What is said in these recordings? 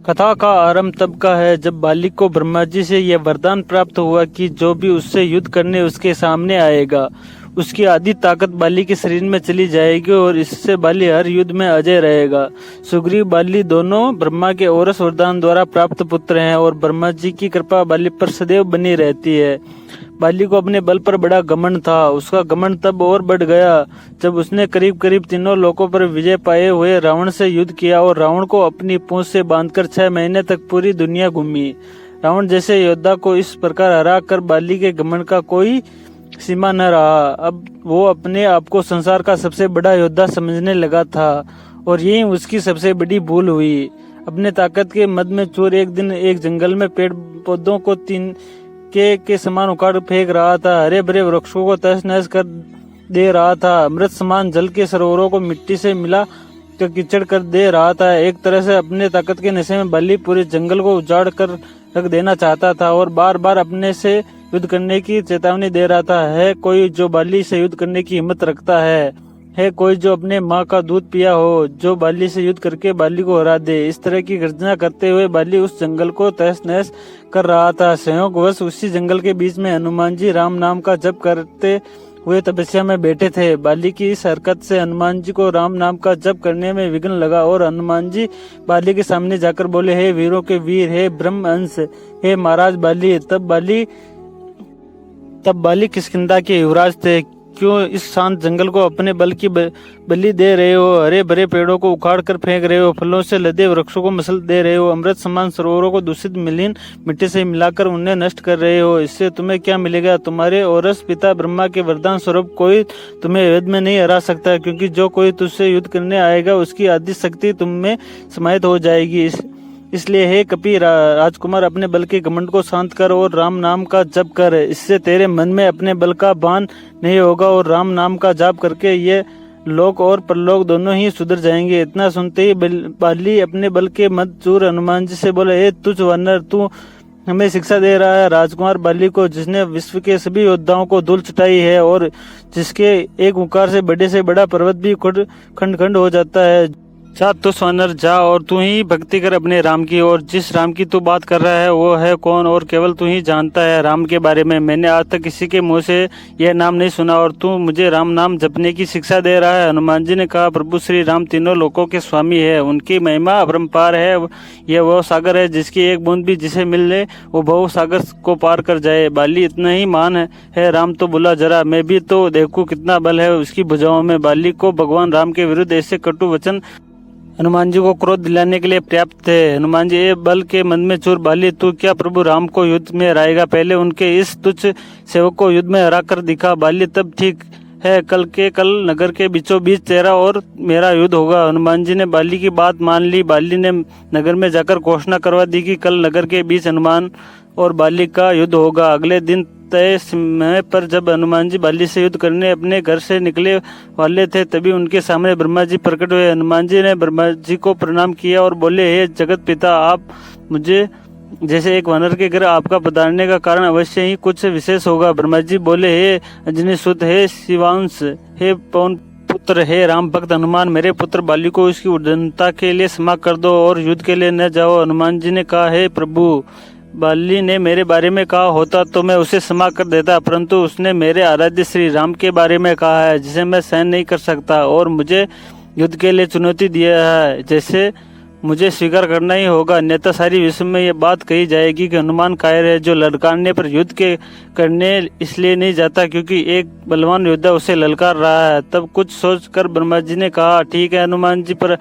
कथा का आरंभ तब का है जब बाली को ब्रह्मा जी से यह वरदान प्राप्त हुआ कि जो भी उससे युद्ध करने उसके सामने आएगा उसकी आधी ताकत बाली के शरीर में चली जाएगी और इससे बाली हर युद्ध में अजय रहेगा। सुग्रीव बाली दोनों ब्रह्मा के औरस वरदान द्वारा प्राप्त पुत्र हैं और ब्रह्मा जी की कृपा बाली पर सदैव बनी रहती है। बाली को अपने बल पर बड़ा घमंड था। उसका घमंड तब और बढ़ गया जब उसने करीब करीब तीनों लोकों पर विजय पाए हुए रावण से युद्ध किया और रावण को अपनी पूंछ से बांधकर 6 महीने तक पूरी दुनिया घूमी। रावण जैसे योद्धा को इस प्रकार हरा कर बाली के घमंड का कोई सीमा न रहा। अब वो अपने आप को संसार का सबसे बड़ा योद्धा समझने लगा था और यही उसकी सबसे बड़ी भूल हुई। अपने ताकत के मद में चोर एक दिन एक जंगल में पेड़ पौधों को तीन के समान उखाड़ फेंक रहा था। हरे भरे वृक्षों को तहस नहस कर दे रहा था। अमृत समान जल के सरोवरों को मिट्टी से मिला कर कीचड़ कर दे रहा था। एक तरह से अपने ताकत के नशे में बाली पूरे जंगल को उजाड़ कर रख देना चाहता था और बार बार अपने से युद्ध करने की चेतावनी दे रहा था। है कोई जो बाली से युद्ध करने की हिम्मत रखता है कोई जो अपने माँ का दूध पिया हो, जो बाली से युद्ध करके बाली को हरा दे। इस तरह की गर्जना करते हुए बाली उस जंगल को तहस नहस कर रहा था। संयोगवश उसी जंगल के बीच में हनुमान जी राम नाम का जप करते हुए तपस्या में बैठे थे। बाली की इस हरकत से हनुमान जी को राम नाम का जप करने में विघ्न लगा और हनुमान जी बाली के सामने जाकर बोले, हे वीरों के वीर, हे ब्रह्म अंश, हे महाराज बाली। तब बाली किष्किंधा के युवराज थे। क्यों इस शांत जंगल को अपने बल की बलि दे रहे हो? हरे भरे पेड़ों को उखाड़ कर फेंक रहे हो, फलों से लदे वृक्षों को मसल दे रहे हो, अमृत समान सरोवरों को दूषित मलिन मिट्टी से मिलाकर उन्हें नष्ट कर रहे हो। इससे तुम्हें क्या मिलेगा? तुम्हारे औरस पिता ब्रह्मा के वरदान स्वरूप कोई तुम्हें युद्ध में नहीं हरा सकता, क्योंकि जो कोई तुझसे युद्ध करने आएगा उसकी आदि शक्ति तुम में समाहित हो जाएगी। इसलिए हे कपि राजकुमार, अपने बल के घमंड को शांत कर और राम नाम का जप कर। इससे तेरे मन में अपने बल का भान नहीं होगा और राम नाम का जाप करके ये लोक और परलोक दोनों ही सुधर जाएंगे। इतना सुनते ही बाली अपने बल के मद चूर हनुमान जी से बोले, हे तुझ वानर, तू हमें शिक्षा दे रहा है राजकुमार बाली को, जिसने विश्व के सभी योद्धाओं को धूल चटाई है और जिसके एक ओंकार से बड़े बड़ा पर्वत भी खंड खंड हो जाता है। जा तू स्वानर, जा और तू ही भक्ति कर अपने राम की। और जिस राम की तू बात कर रहा है वो है कौन? और केवल तू ही जानता है राम के बारे में। मैंने आज तक किसी के मुंह से यह नाम नहीं सुना और तू मुझे राम नाम जपने की शिक्षा दे रहा है। हनुमान जी ने कहा, प्रभु श्री राम तीनों लोकों के स्वामी है, उनकी महिमा अपरंपार है। यह वो सागर है जिसकी एक बूंद भी जिसे मिल ले वो बहु सागर को पार कर जाए। बाली इतना ही मान है राम तो बुला जरा, मैं भी तो देखूं कितना बल है उसकी भुजाओं में। बाली को भगवान राम के विरुद्ध ऐसे कटु वचन हनुमान जी को क्रोध दिलाने के लिए पर्याप्त थे। हनुमान जी ए बल के मन में चूर, बाली तू क्या प्रभु राम को युद्ध में हराएगा? पहले उनके इस तुच्छ सेवक को युद्ध में हरा कर दिखा। बाली तब ठीक है, कल नगर के बीचों बीच तेरा और मेरा युद्ध होगा। हनुमान जी ने बाली की बात मान ली। बाली ने नगर में जाकर घोषणा करवा दी कि कल नगर के बीच हनुमान और बाली का युद्ध होगा। अगले दिन तय समय पर जब हनुमान जी बाली से युद्ध करने अपने घर से निकले वाले थे, तभी उनके सामने ब्रह्मा जी प्रकट हुए। हनुमान जी ने ब्रह्मा जी को प्रणाम किया और बोले, हे जगत पिता, आप मुझे जैसे एक वानर के घर आपका पधारने का कारण अवश्य ही कुछ विशेष होगा। ब्रह्मा जी बोले, हे अंजनी सुत, हे शिवांश, हे पवन पुत्र, हे राम भक्त हनुमान, मेरे पुत्र बाली को उसकी उद्दंडता के लिए क्षमा कर दो और युद्ध के लिए न जाओ। हनुमान जी ने कहा, हे प्रभु, बाली ने मेरे बारे में कहा होता तो मैं उसे क्षमा कर देता, परंतु उसने मेरे आराध्य श्री राम के बारे में कहा है जिसे मैं सहन नहीं कर सकता और मुझे युद्ध के लिए चुनौती दिया है, जैसे मुझे स्वीकार करना ही होगा। अन्यथा सारी विश्व में ये बात कही जाएगी कि हनुमान कायर है, जो ललकारने पर युद्ध के करने इसलिए नहीं जाता क्योंकि एक बलवान योद्धा उसे ललकार रहा है। तब कुछ सोचकर ब्रह्मा जी ने कहा, ठीक है हनुमान जी, पर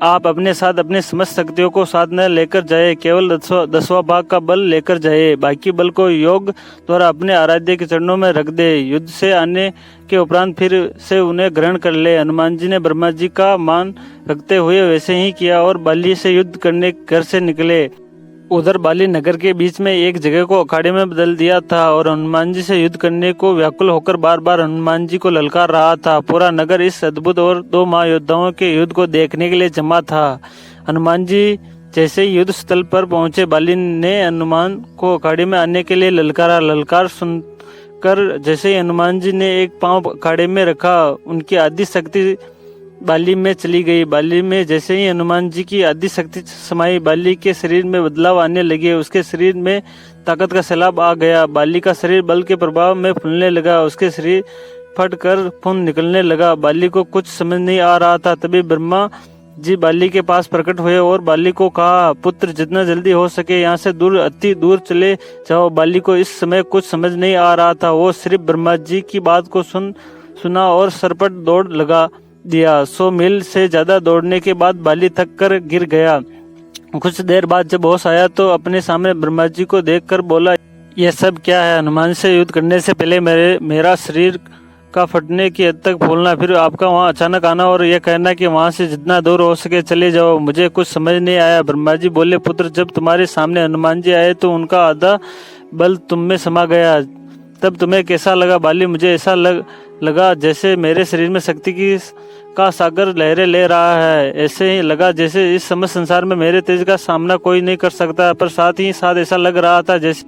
आप अपने साथ अपने समस्त शक्तियों को साथ न लेकर जाए, केवल 10वां भाग का बल लेकर जाए। बाकी बल को योग द्वारा अपने आराध्य के चरणों में रख दे। युद्ध से आने के उपरांत फिर से उन्हें ग्रहण कर ले। हनुमान जी ने ब्रह्मा जी का मान रखते हुए वैसे ही किया और बाली से युद्ध करने घर से निकले। उधर बाली नगर के बीच में एक जगह को अखाड़े में बदल दिया था और हनुमान जी से युद्ध करने को व्याकुल होकर बार बार हनुमान जी को ललकार रहा था। पूरा नगर इस अद्भुत और 2 महायोद्धाओं के युद्ध को देखने के लिए जमा था। हनुमान जी जैसे ही युद्ध स्थल पर पहुंचे, बाली ने हनुमान को अखाड़े में आने के लिए ललकारा। ललकार सुनकर जैसे ही हनुमान जी ने एक पांव अखाड़े में रखा, उनकी आदि शक्ति बाली में चली गई। बाली में जैसे ही हनुमान जी की आदि शक्ति समाई, बाली के शरीर में बदलाव आने लगे। उसके शरीर में ताकत का सैलाब आ गया। बाली का शरीर बल के प्रभाव में फूलने लगा। उसके शरीर फट कर खून निकलने लगा। बाली को कुछ समझ नहीं आ रहा था। तभी ब्रह्मा जी बाली के पास प्रकट हुए और बाली को कहा, पुत्र जितना जल्दी हो सके यहाँ से दूर, अति दूर चले जाओ। बाली को इस समय कुछ समझ नहीं आ रहा था। वो सिर्फ ब्रह्मा जी की बात को सुना और सरपट दौड़ लगा दिया। 100 मील से ज्यादा दौड़ने के बाद बाली थक कर गिर गया। कुछ देर बाद जब होश आया तो अपने सामने ब्रह्मा जी को देखकर बोला, यह सब क्या है? हनुमान से युद्ध करने से पहले मेरा शरीर का फटने की हद तक फूलना, फिर आपका वहाँ अचानक आना और यह कहना कि वहाँ से जितना दूर हो सके चले जाओ। मुझे कुछ समझ नहीं आया। ब्रह्मा जी बोले, पुत्र जब तुम्हारे सामने हनुमान जी आए तो उनका आधा बल तुम में समा गया। तब तुम्हें कैसा लगा? बाली, मुझे ऐसा लगा जैसे मेरे शरीर में शक्ति का सागर लहरें ले रहा है। ऐसे ही लगा जैसे इस समस्त संसार में मेरे तेज का सामना कोई नहीं कर सकता, पर साथ ही साथ ऐसा लग रहा था जैसे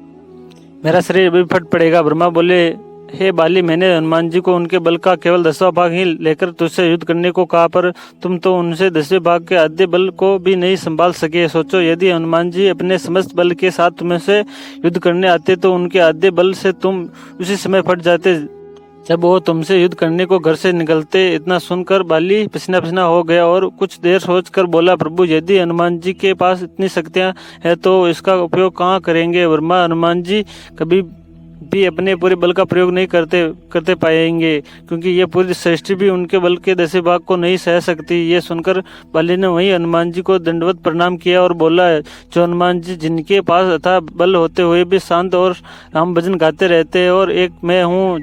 मेरा शरीर भी फट पड़ेगा। ब्रह्मा बोले, हे बाली, मैंने हनुमान जी को उनके बल का केवल 10वां भाग ही लेकर तुझसे युद्ध करने को कहा, पर तुम तो उनसे 10वें भाग के आधे बल को भी नहीं संभाल सके। सोचो, यदि हनुमान जी अपने समस्त बल के साथ तुमसे युद्ध करने आते तो उनके आधे बल से तुम उसी समय फट जाते जब वो तुमसे युद्ध करने को घर से निकलते। इतना सुनकर बाली पसीना पसीना हो गया और कुछ देर सोचकर बोला, प्रभु यदि हनुमान जी के पास इतनी शक्तियां हैं तो इसका उपयोग कहाँ करेंगे? वर्मा हनुमान जी कभी भी अपने पूरे बल का प्रयोग नहीं करते पाएंगे, क्योंकि ये पूरी सृष्टि भी उनके बल के 10वें भाग को नहीं सह सकती। ये सुनकर बाली ने वहीं हनुमान जी को दंडवत प्रणाम किया और बोला, जो हनुमान जी जिनके पास अथाह बल होते हुए भी शांत और राम भजन गाते रहते हैं, और एक मैं हूँ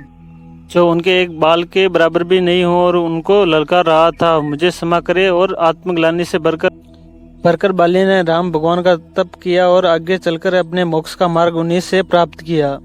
जो उनके एक बाल के बराबर भी नहीं हूँ और उनको ललकार रहा था, मुझे क्षमा करे। और आत्मग्लानि से भरकर बाली ने राम भगवान का तप किया और आगे चलकर अपने मोक्ष का मार्ग उन्हीं से प्राप्त किया।